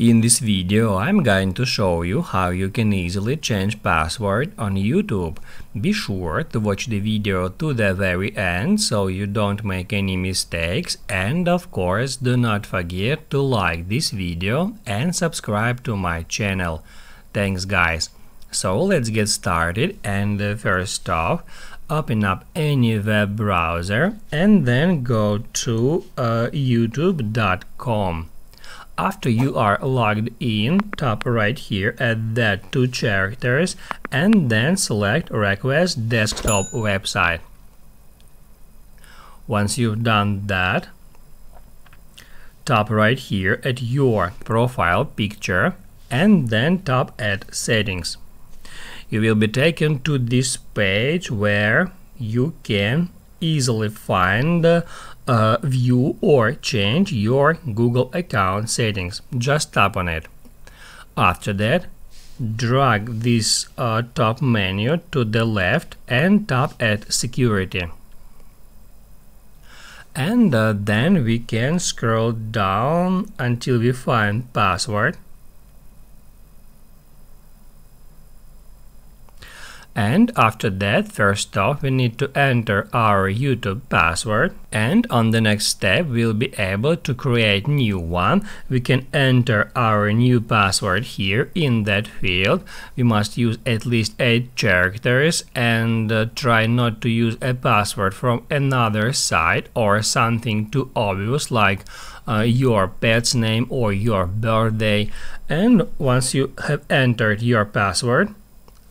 In this video, I'm going to show you how you can easily change password on YouTube. Be sure to watch the video to the very end so you don't make any mistakes, and of course do not forget to like this video and subscribe to my channel. Thanks guys. So let's get started, and first off, open up any web browser and then go to youtube.com. After you are logged in, tap right here at that two characters and then select Request Desktop Website. Once you've done that, tap right here at your profile picture and then tap at Settings. You will be taken to this page where you can easily find, view or change your Google account settings. Just tap on it. After that, drag this top menu to the left and tap at Security. And then we can scroll down until we find Password. And after that, first off, we need to enter our YouTube password, and on the next step we'll be able to create new one. We can enter our new password here in that field. We must use at least 8 characters and try not to use a password from another site or something too obvious like your pet's name or your birthday. And once you have entered your password,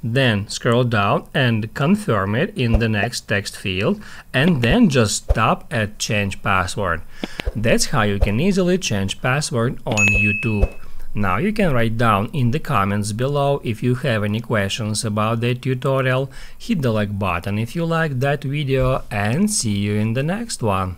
then scroll down and confirm it in the next text field, and then just tap at Change Password. That's how you can easily change password on YouTube. Now you can write down in the comments below if you have any questions about the tutorial. Hit the like button if you liked that video, and see you in the next one.